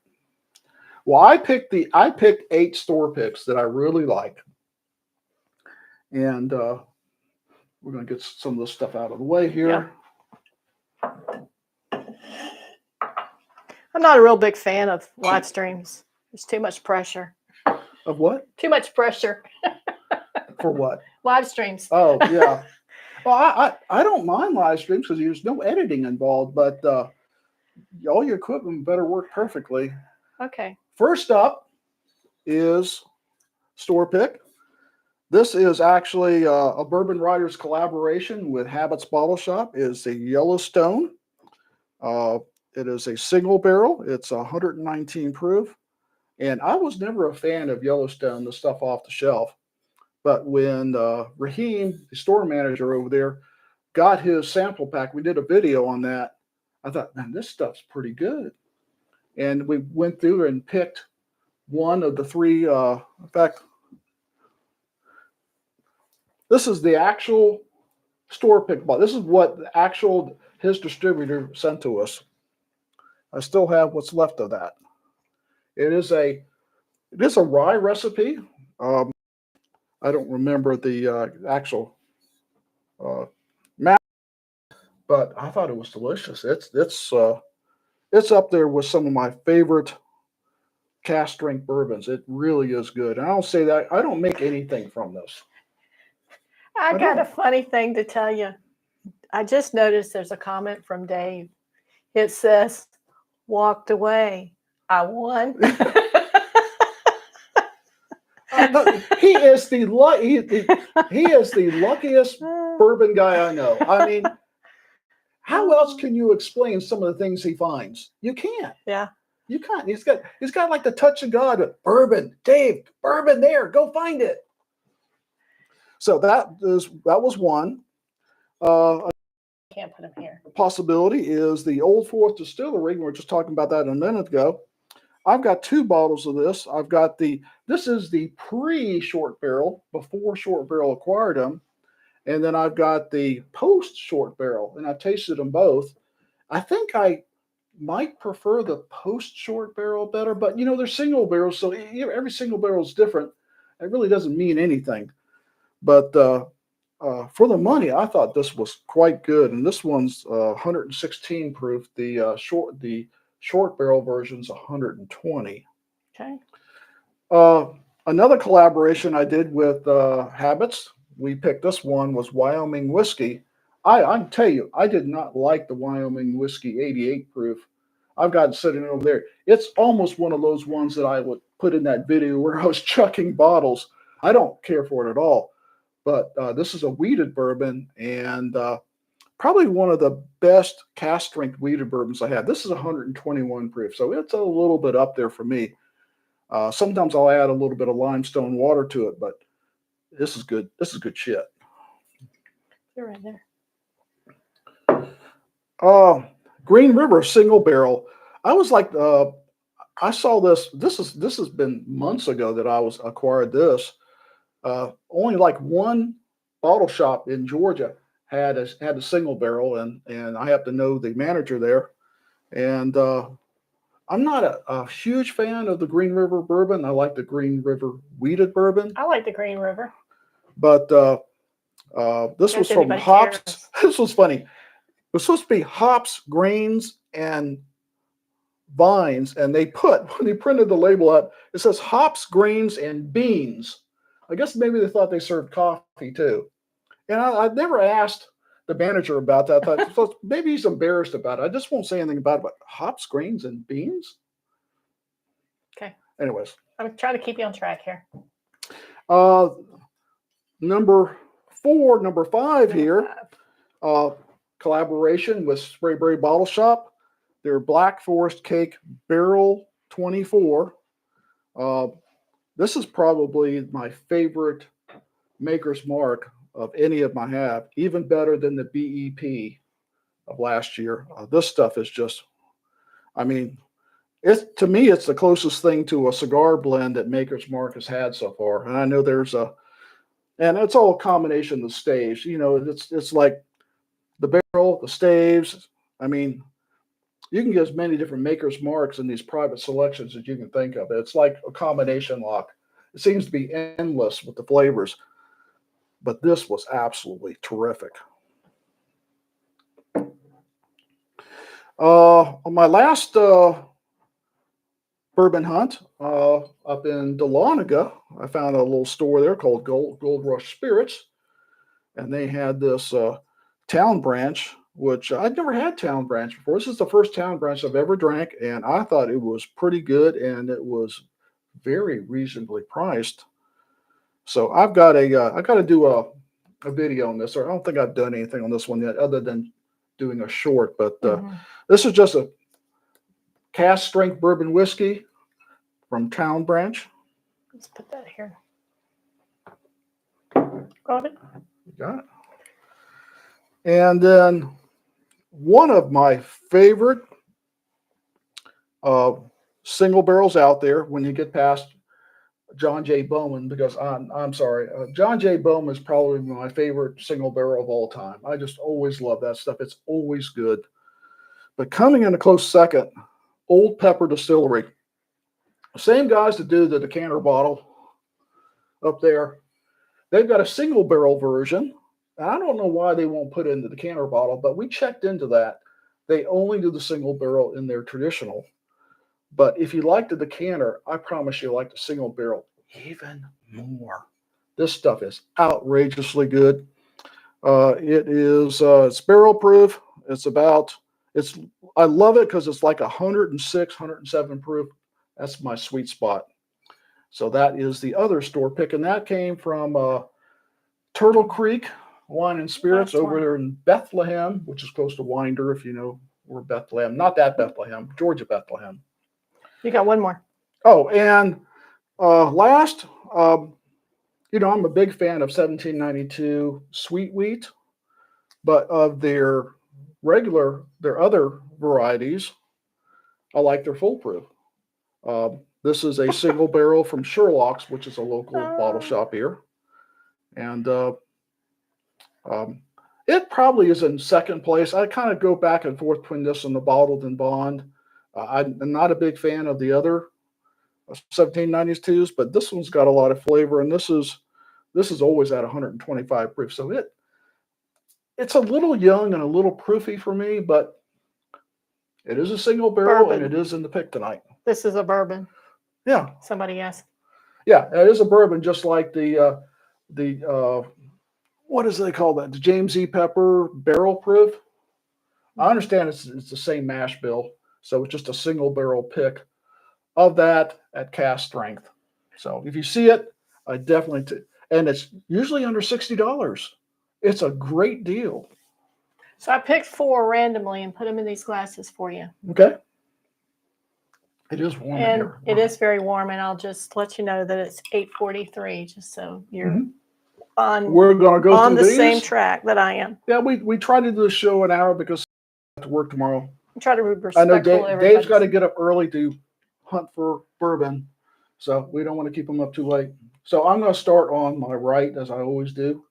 Well, I picked 8 store picks that I really like. And we're going to get some of this stuff out of the way here. Yeah. I'm not a real big fan of live streams. There's too much pressure. Of what? Too much pressure. For what? Live streams. Oh, yeah. Well, I don't mind live streams because there's no editing involved, but all your equipment better work perfectly. Okay. First up is store pick. This is actually a Bourbon Riders collaboration with Habits Bottle Shop. It's a Yellowstone It is a single barrel. It's 119 proof. And I was never a fan of Yellowstone, the stuff off the shelf. But when Raheem, the store manager over there, got his sample pack, we did a video on that. I thought, man, this stuff's pretty good. And we went through and picked one of the three. In fact, this is the actual store pick bottle. This is what the actual his distributor sent to us. I still have what's left of that. It is a rye recipe. I don't remember the actual map, but I thought it was delicious. It's up there with some of my favorite cask strength bourbons. It really is good. And I don't say that I don't make anything from this. I got a funny thing to tell you. I just noticed there's a comment from Dave. It says, "Walked away. I won." He is the luckiest bourbon guy I know. I mean, how else can you explain some of the things he finds? You can't. Yeah. You can't. He's got like the touch of God with bourbon. Dave, bourbon there. Go find it. So that was one. Can't put him here. Possibility is the Old Fourth Distillery. We were just talking about that a minute ago. I've got 2 bottles of this. I've got this is the pre-short barrel, before short barrel acquired them. And then I've got the post-short barrel, and I tasted them both. I think I might prefer the post-short barrel better, but they're single barrels, so every single barrel is different. It really doesn't mean anything. But for the money, I thought this was quite good, and this one's 116 proof. The short barrel version's 120. Okay. Another collaboration I did with Habits, we picked this one, was Wyoming whiskey. I can tell you, I did not like the Wyoming whiskey 88 proof. I've got it sitting over there. It's almost one of those ones that I would put in that video where I was chucking bottles. I don't care for it at all. But this is a wheated bourbon, and probably one of the best cask strength wheated bourbons I have. This is 121 proof, so it's a little bit up there for me. Sometimes I'll add a little bit of limestone water to it, but this is good. This is good shit. You're right there. Green River single barrel. I was like, I saw this. This has been months ago that I acquired this. Only like one bottle shop in Georgia had a single barrel, and I happen to know the manager there. And I'm not a huge fan of the Green River bourbon. I like the Green River wheated bourbon. I like the Green River. But this was from hops. Cares. This was funny. It was supposed to be hops, grains, and vines, and when they printed the label out, it says hops, grains, and beans. I guess maybe they thought they served coffee too. And I'd never asked the manager about that. I thought maybe he's embarrassed about it. I just won't say anything about it. But hops, grains, and beans? Okay. Anyways. I'm trying to keep you on track here. Number 5 here. Collaboration with Sprayberry Bottle Shop. Their Black Forest Cake Barrel 24. This is probably my favorite Maker's Mark of any of my have, even better than the BEP of last year. This stuff is just, I mean, to me, it's the closest thing to a cigar blend that Maker's Mark has had so far. And I know and it's all a combination of the staves. It's like the barrel, the staves. I mean, you can get as many different Maker's Marks in these private selections as you can think of. It's like a combination lock. It seems to be endless with the flavors. But this was absolutely terrific. On my last bourbon hunt up in Dahlonega, I found a little store there called Gold Rush Spirits. And they had this Town Branch, which I'd never had Town Branch before. This is the first Town Branch I've ever drank, and I thought it was pretty good, and it was very reasonably priced. So I've got to do a video on this. Or I don't think I've done anything on this one yet, other than doing a short. But this is just cast strength bourbon whiskey from Town Branch. Let's put that here. Got it? You got it. And then one of my favorite single barrels out there when you get past John J. Bowman, because I'm sorry, John J. Bowman is probably my favorite single barrel of all time. I just always love that stuff. It's always good. But coming in a close second, Old Pepper Distillery. Same guys that do the decanter bottle up there. They've got a single barrel version. I don't know why they won't put it in the decanter bottle, but we checked into that. They only do the single barrel in their traditional. But if you like the decanter, I promise you like the single barrel even more. This stuff is outrageously good. It's barrel proof. I love it because it's like 106, 107 proof. That's my sweet spot. So that is the other store pick, and that came from Turtle Creek Wine and Spirits over there in Bethlehem, which is close to Winder, if you know where Bethlehem. Not that Bethlehem, Georgia Bethlehem. You got one more. Oh, and last, I'm a big fan of 1792 Sweet Wheat, but of their other varieties, I like their full proof. This is a single barrel from Sherlock's, which is a local bottle shop here. And it probably is in second place. I kind of go back and forth between this and the bottled and bond. I'm not a big fan of the other 1792s, but this one's got a lot of flavor, and this is always at 125 proof. So it's a little young and a little proofy for me, but it is a single barrel Bourbon. and it is in the pick tonight. This is a bourbon. Yeah. Somebody asked. Yeah, it is a bourbon, just like the what is they call that? The James E. Pepper barrel proof. I understand it's the same mash bill, so it's just a single barrel pick of that at cast strength. So if you see it, I definitely and it's usually under $60. It's a great deal. So I picked 4 randomly and put them in these glasses for you. Okay. It is warm in And here. it is very warm, and I'll just let you know that it's 8:43, just so you're We're gonna go on through the these. same track that I am. Yeah, we try to do the show an hour because I have to work tomorrow. Try to be I know respectful. Dave's got to get up early to hunt for bourbon, so we don't want to keep him up too late. So I'm going to start on my right, as I always do.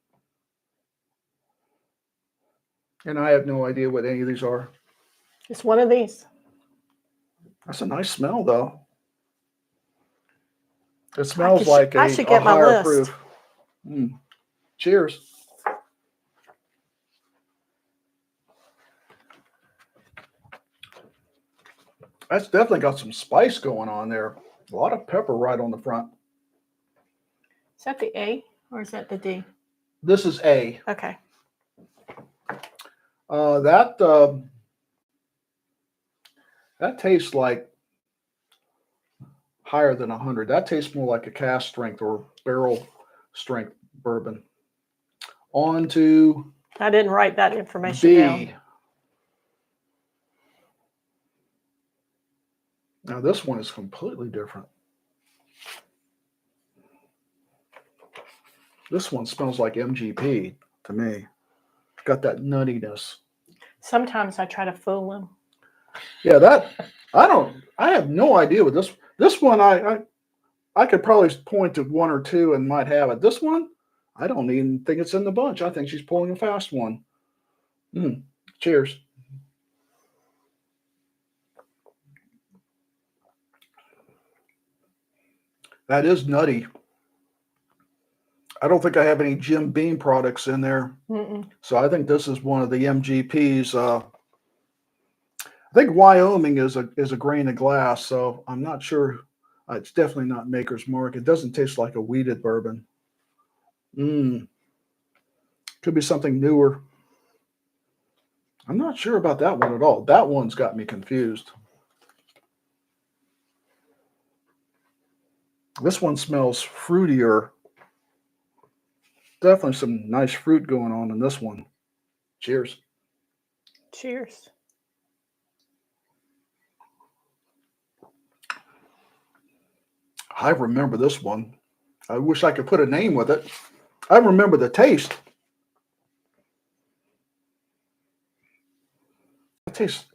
And I have no idea what any of these are. It's one of these. That's a nice smell, though. It smells like I should get my higher list. proof. Cheers. That's definitely got some spice going on there. A lot of pepper right on the front. Is that the A or is that the D? This is A. Okay. That tastes like higher than 100. That tastes more like a cast strength or barrel strength bourbon. On to I didn't write that information B. down. Now this one is completely different. This one smells like MGP to me. Got that nuttiness. Sometimes I try to fool them. Yeah, I have no idea what this one I could probably point to 1 or 2 and might have it. This one, I don't even think it's in the bunch. I think she's pulling a fast one. Cheers. That is nutty. I don't think I have any Jim Beam products in there. So I think this is one of the MGPs. I think Wyoming is a grain of glass, so I'm not sure. It's definitely not Maker's Mark. It doesn't taste like a wheated bourbon. Could be something newer. I'm not sure about that one at all. That one's got me confused. This one smells fruitier. Definitely some nice fruit going on in this one. Cheers. Cheers. I remember this one. I wish I could put a name with it. I remember the taste. It tastes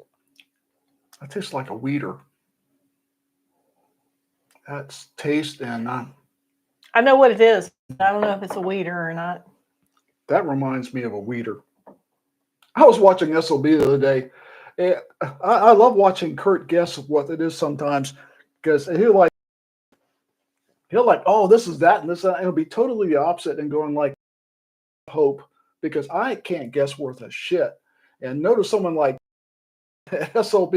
like a weeder. That's taste, and I know what it is. I don't know if it's a weeder or not. that reminds me of a weeder. I was watching SOB the other day. I love watching Kurt guess what it is sometimes, because he'll like, oh, this is that and this, and it'll be totally the opposite and going like hope, because I can't guess worth a shit. And notice someone like SOB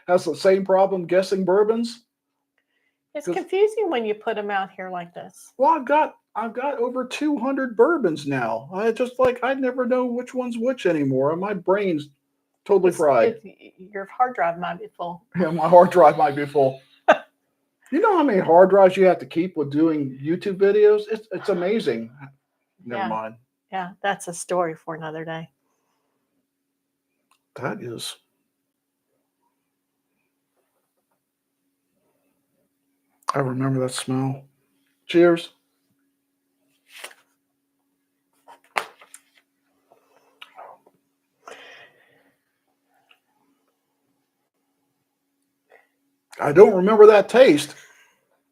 has the same problem guessing bourbons. It's confusing when you put them out here like this. Well, I've got over 200 bourbons now. I never know which one's which anymore. And my brain's totally fried. Your hard drive might be full. Yeah, my hard drive might be full. You know how many hard drives you have to keep with doing YouTube videos? It's amazing. Never mind. Yeah, that's a story for another day. That is. I remember that smell. Cheers. I don't remember that taste.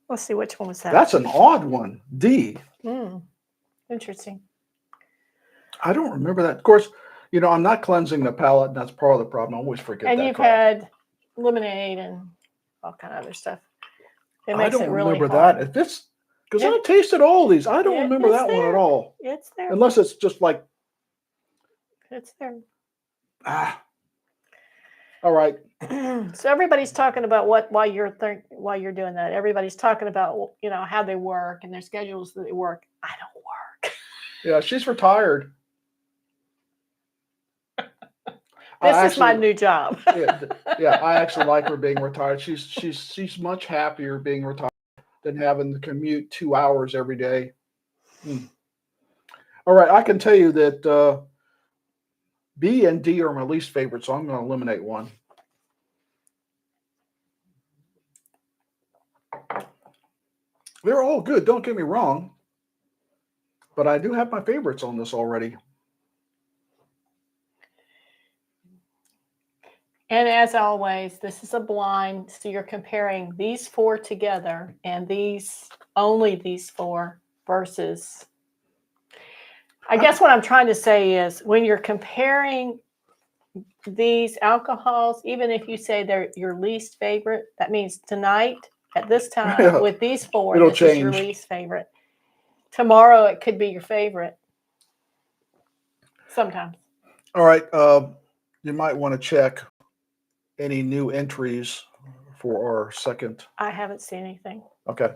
Let's see, which one was that? That's an odd one. D. Interesting. I don't remember that. Of course, I'm not cleansing the palate, and that's part of the problem. I always forget and that. And you've had lemonade and all kind of other stuff. It makes it really remember hard. that. If it's because I tasted all these. I don't remember that one at all. It's there. Unless it's just like. It's there. All right. So everybody's talking about while you're doing that. Everybody's talking about how they work and their schedules that they work. I don't work. Yeah, she's retired. This is my new job. yeah, I actually like her being retired. She's much happier being retired than having to commute 2 hours every day. All right, I can tell you that B and D are my least favorite, so I'm going to eliminate one. They're all good, don't get me wrong, but I do have my favorites on this already. And as always, this is a blind, so you're comparing these four together and only these four versus. I guess what I'm trying to say is when you're comparing these alcohols, even if you say they're your least favorite, that means tonight at this time with these four, it'll this change. is your least favorite. Tomorrow it could be your favorite. Sometimes. All right. You might want to check any new entries for our second. I haven't seen anything. Okay.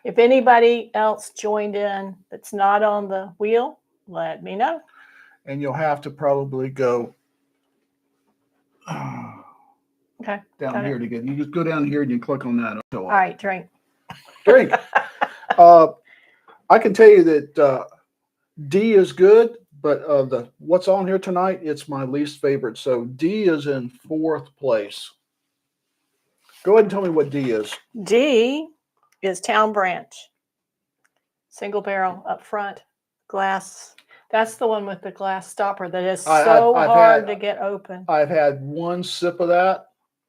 If anybody else joined in that's not on the wheel, let me know. And you'll have to probably go down here to get. You just go down here and you click on that. All right, drink. Drink. I can tell you that D is good, but what's on here tonight, it's my least favorite. So D is in 4th place. Go ahead and tell me what D is. D is Town Branch. Single barrel up front, glass. That's the one with the glass stopper that is so hard to get open. I've had one sip of that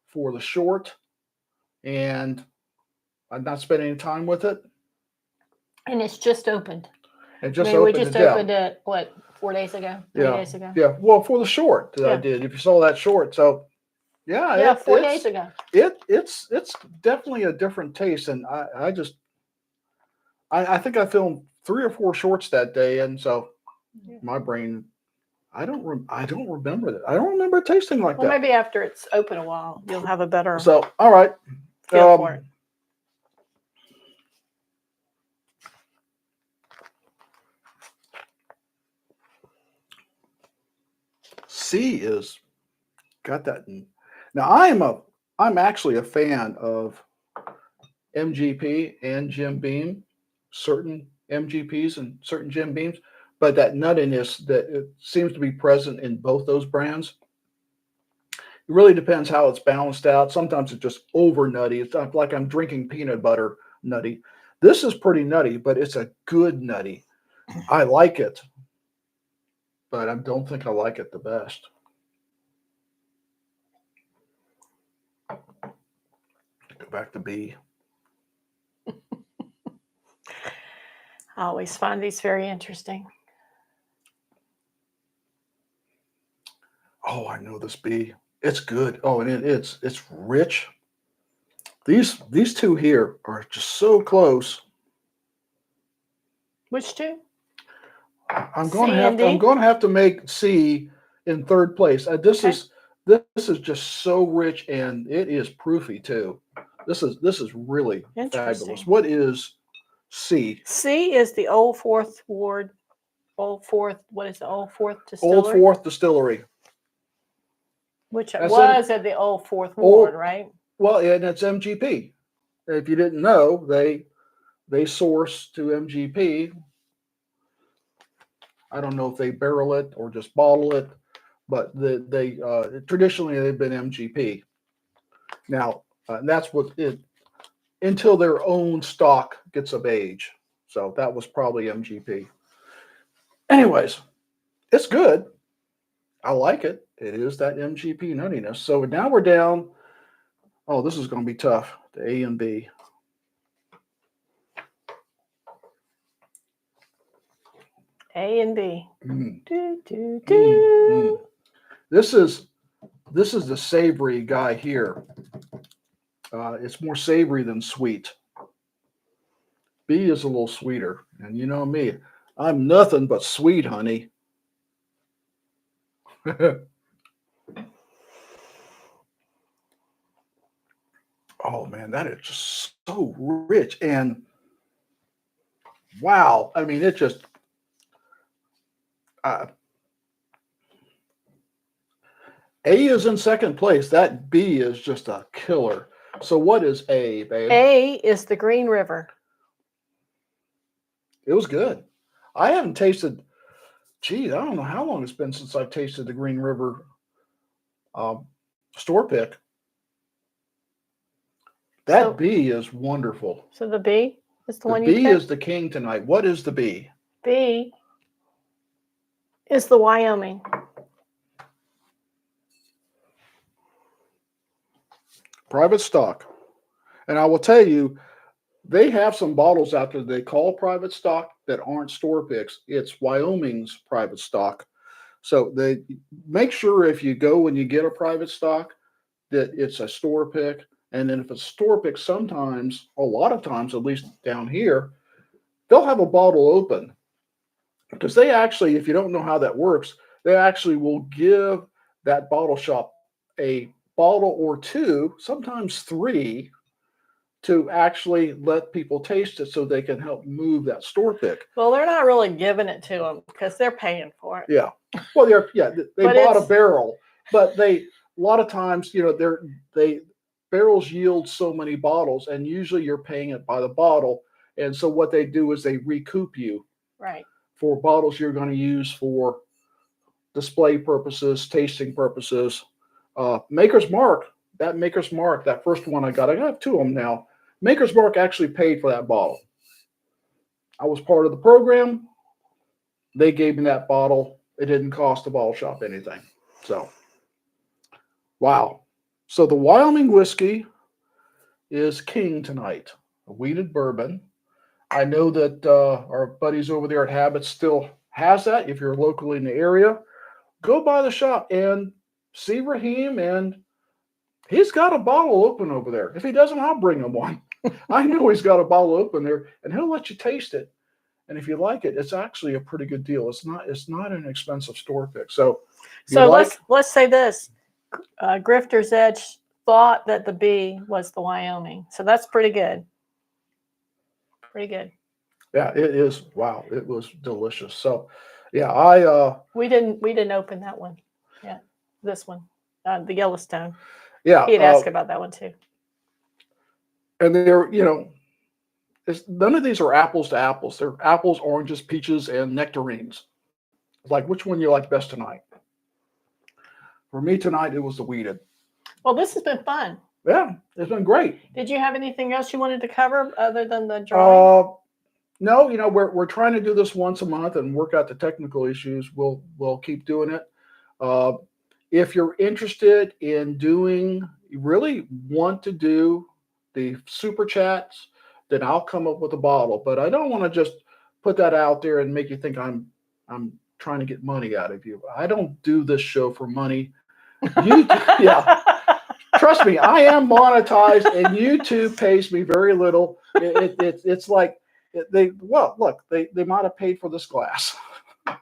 for the short, and I've not spent any time with it. And it's just opened. We just opened it, what, 4 days ago? 3 days ago? Yeah, well, for the short that I did. If you saw that short, so yeah, 4 days ago. It's definitely a different taste, and I think I filmed 3 or 4 shorts that day, and so my brain, I don't remember that. I don't remember it tasting like that. Well, maybe after it's open a while, you'll have a better. So, all right. Feel for it. C is got that. Now I'm actually a fan of MGP and Jim Beam, certain MGPs and certain Jim Beams, but that nuttiness that it seems to be present in both those brands. really depends how it's balanced out. Sometimes it's just over nutty. It's not like I'm drinking peanut butter nutty. This is pretty nutty, but it's a good nutty. I like it, but I don't think I like it the best. Go back to B. I always find these very interesting. Oh, I know this B. It's good. Oh, and it's rich. These two here are just so close. Which two? I'm going to have to make C in third place. This is just so rich, and it is proofy too. This is really fabulous. What is C? C is the Old Fourth Ward. Old Fourth. What is the Old Fourth Distillery? Old Fourth Distillery. Which was at the Old Fourth Ward, right? Well, and it's MGP. If you didn't know, they source to MGP. I don't know if they barrel it or just bottle it, but they traditionally they've been MGP. Now that's what it until their own stock gets of age. So that was probably MGP. Anyways, it's good. I like it. It is that MGP nuttiness. So now we're down. Oh, this is going to be tough. The A and B. A and B. Mm. Do, do, do. This is the savory guy here. It's more savory than sweet. B is a little sweeter, and you know me, I'm nothing but sweet, honey. Oh man, that is just so rich, and wow, I mean, it just A is in second place. That B is just a killer. So what is A, babe? A is the Green River. It was good. I haven't tasted. Gee, I don't know how long it's been since I've tasted the Green River store pick. That B is wonderful. So the B is the one you picked? picked? B is the king tonight. What is the B? B is the Wyoming. Private stock. And I will tell you, they have some bottles out there they call private stock that aren't store picks. It's Wyoming's private stock. So they make sure if you go and you get a private stock that it's a store pick. And then if it's store pick, sometimes, a lot of times, at least down here, they'll have a bottle open. Because they actually, if you don't know how that works, they actually will give that bottle shop a bottle or two, sometimes three, to actually let people taste it so they can help move that store pick. Well, they're not really giving it to them because they're paying for it. Yeah. Well, they bought a barrel, but a lot of times, barrels yield so many bottles, and usually you're paying it by the bottle. And so what they do is they recoup you. Right. For bottles you're going to use for display purposes, tasting purposes. Maker's Mark, that first one I have two of them now. Maker's Mark actually paid for that bottle. I was part of the program. They gave me that bottle. It didn't cost the bottle shop anything. So, wow. So the Wyoming whiskey is king tonight. A wheated bourbon. I know that our buddies over there at Habit still has that. If you're locally in the area, go by the shop and see Raheem, and he's got a bottle open over there. If he doesn't, I'll bring him one. I know he's got a bottle open there, and he'll let you taste it. And if you like it, it's actually a pretty good deal. It's not an expensive store pick. So let's say this: Grifter's Edge thought that the B was the Wyoming, so that's pretty good. Pretty good. Yeah, it is. Wow, it was delicious. So, yeah, we didn't open that one. Yeah, this one, the Yellowstone. Yeah, he'd ask about that one too. And they're, none of these are apples to apples. They're apples, oranges, peaches, and nectarines. Like, which one you like best tonight? For me tonight, it was the wheated. Well, this has been fun. Yeah, it's been great. Did you have anything else you wanted to cover other than the drawing? No, we're trying to do this once a month and work out the technical issues. We'll keep doing it. Uh, if you're interested in doing, you really want to do the super chats, then I'll come up with a bottle. But I don't want to just put that out there and make you think I'm trying to get money out of you. I don't do this show for money. You, yeah, trust me, I am monetized, and YouTube pays me very little. It's like they might have paid for this glass.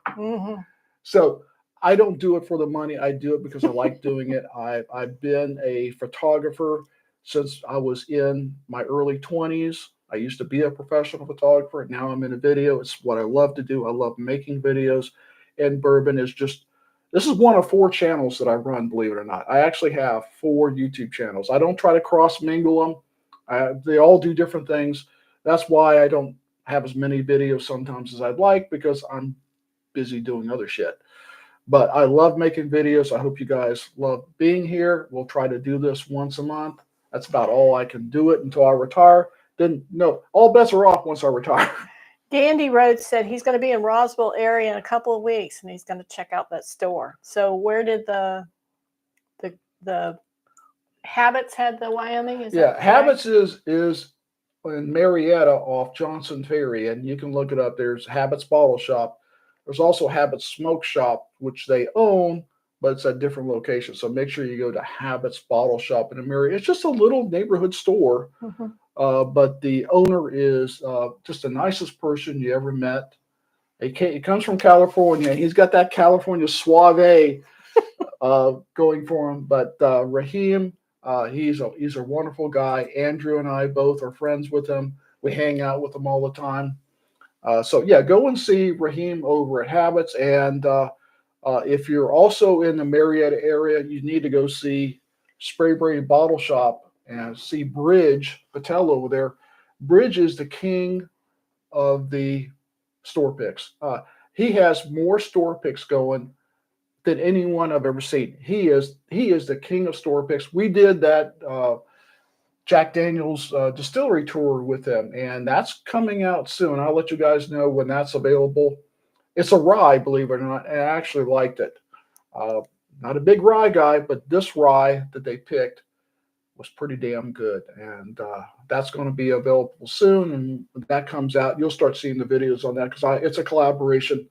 Mhm. So I don't do it for the money. I do it because I like doing it. I've been a photographer since I was in my early 20s. I used to be a professional photographer. Now I'm in a video. It's what I love to do. I love making videos. And bourbon is just, this is one of 4 channels that I run, believe it or not. I actually have 4 YouTube channels. I don't try to cross mingle them. They all do different things. That's why I don't have as many videos sometimes as I'd like, because I'm busy doing other shit. But I love making videos. I hope you guys love being here. We'll try to do this once a month. That's about all I can do it until I retire. Then no, all bets are off once I retire. Dandy Rhodes said he's going to be in Roswell area in a couple of weeks, and he's going to check out that store. So where did the Habits had the Wyoming? Is Yeah, that Habits is in Marietta off Johnson Ferry, and you can look it up. There's Habits Bottle Shop. There's also Habits Smoke Shop, which they own, but it's at different locations. So make sure you go to Habits Bottle Shop in Marietta. It's just a little neighborhood store, Mhm. but the owner is just the nicest person you ever met. He comes from California. He's got that California suave going for him. But Raheem, he's a wonderful guy. Andrew and I both are friends with him. We hang out with him all the time. So yeah, go and see Raheem over at Habits. And if you're also in the Marietta area, you need to go see Sprayberry Bottle Shop and see Bridge Patel over there. Bridge is the king of the store picks. He has more store picks going than anyone I've ever seen. He is the king of store picks. We did that Jack Daniel's distillery tour with him, and that's coming out soon. I'll let you guys know when that's available. It's a rye, believe it or not, and I actually liked it. Uh, Not a big rye guy, but this rye that they picked was pretty damn good, and that's going to be available soon. And when that comes out, you'll start seeing the videos on that, because it's a collaboration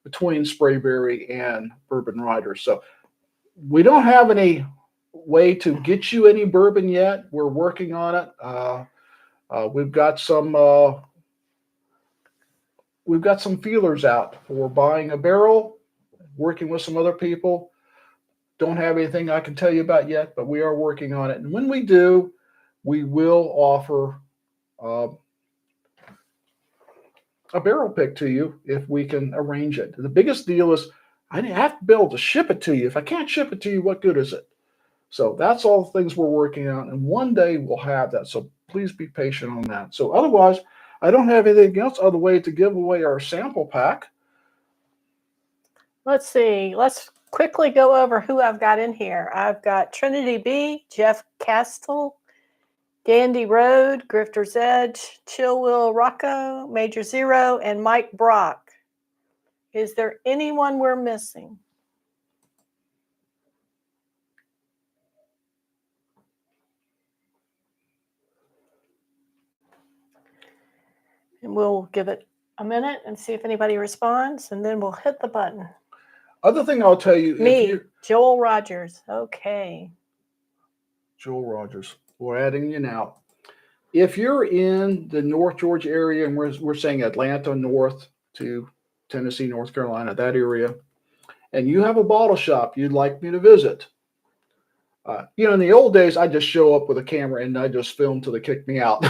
between Sprayberry and Bourbon Riders. So we don't have any way to get you any bourbon yet. We're working on it. We've got some feelers out for buying a barrel, working with some other people. Don't have anything I can tell you about yet, but we are working on it. And when we do, we will offer uh, a barrel pick to you if we can arrange it. The biggest deal is I have to be able to ship it to you. If I can't ship it to you, what good is it? So that's all the things we're working on. And one day we'll have that. So please be patient on that. So otherwise, I don't have anything else other way to give away our sample pack. Let's see. Let's quickly go over who I've got in here. I've got Trinity B, Jeff Castle, Dandy Road, Grifter's Edge, Chill Will Rocco, Major Zero, and Mike Brock. Is there anyone we're missing? And we'll give it a minute and see if anybody responds, and then we'll hit the button. Other thing I'll tell you. Me, Joel Rogers. Okay. Joel Rogers. We're adding you now. If you're in the North Georgia area, and we're saying Atlanta north to Tennessee, North Carolina, that area, and you have a bottle shop you'd like me to visit, in the old days, I just show up with a camera and I just film till they kick me out.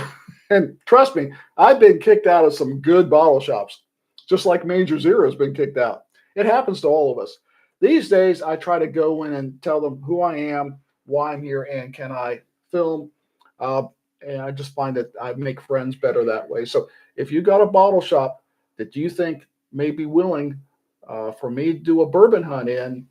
And trust me, I've been kicked out of some good bottle shops, just like Major Zero has been kicked out. It happens to all of us. These days, I try to go in and tell them who I am, why I'm here, and can I film. And I just find that I make friends better that way. So if you got a bottle shop that you think may be willing for me to do a bourbon hunt in,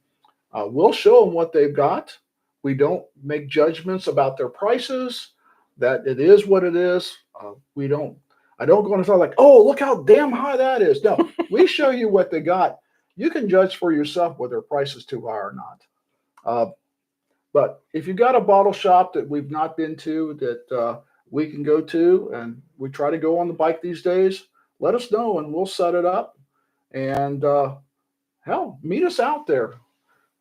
we'll show them what they've got. We don't make judgments about their prices. That it is what it is. I don't go and start like, oh, look how damn high that is. No, we show you what they got. You can judge for yourself whether their price is too high or not. But if you got a bottle shop that we've not been to that we can go to, and we try to go on the bike these days, let us know and we'll set it up. And hell, meet us out there.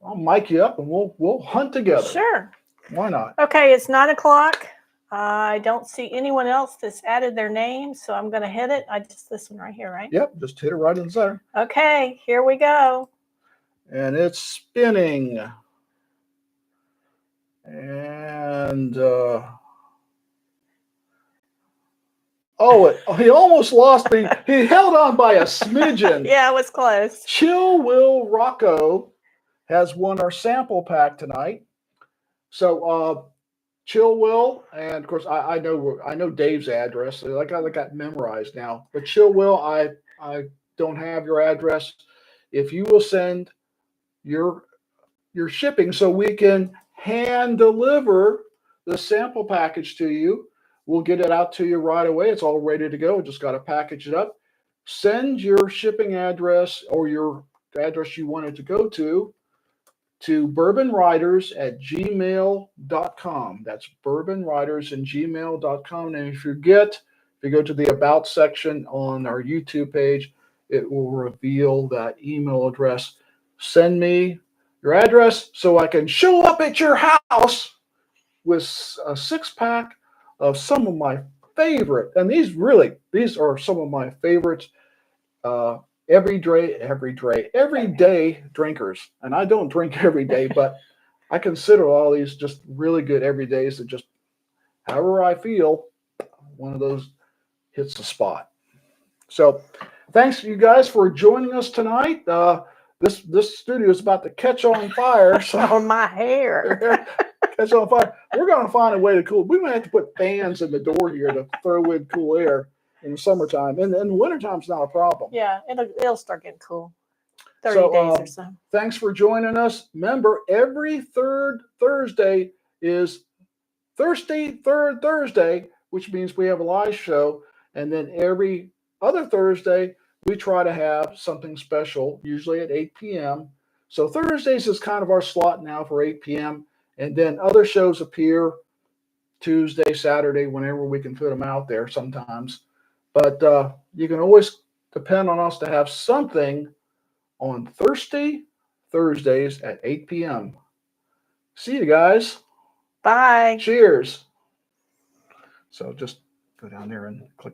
I'll mic you up and we'll hunt together. Sure. Why not? Okay, it's 9 o'clock. I don't see anyone else that's added their name, so I'm going to hit it. This one right here, right? Yep, just hit it right in the center. Okay, here we go. And it's spinning. And he almost lost me. He held on by a smidgen. Yeah, it was close. Chill Will Rocco has won our sample pack tonight. So Chill Will, and of course I know Dave's address. So I got that memorized now. But Chill Will, I don't have your address. If you will send your shipping so we can hand deliver the sample package to you, we'll get it out to you right away. It's all ready to go. Just got to package it up. Send your shipping address or your address you want it to go to bourbonriders@gmail.com. That's bourbonriders@gmail.com. And if you go to the About section on our YouTube page, it will reveal that email address. Send me your address so I can show up at your house with a 6-pack of some of my favorite, and these are some of my favorites, everyday drinkers. And I don't drink every day, but I consider all these just really good everydays that just, however I feel, one of those hits the spot. So thanks you guys for joining us tonight. This studio is about to catch on fire. So on my hair. Catch on fire. We're going to find a way to cool. We might have to put fans in the door here to throw in cool air in the summertime. And in the wintertime's not a problem. Yeah, it'll start getting cool. 30 days or so. Thanks for joining us. Remember, every third Thursday is Third Thursday, which means we have a live show. And then every other Thursday, we try to have something special, usually at 8 p.m. So Thursdays is kind of our slot now for 8 p.m. And then other shows appear Tuesday, Saturday, whenever we can fit them out there sometimes. But you can always depend on us to have something on Thursdays at 8 p.m. See you guys. Bye. Cheers. So just go down there and click.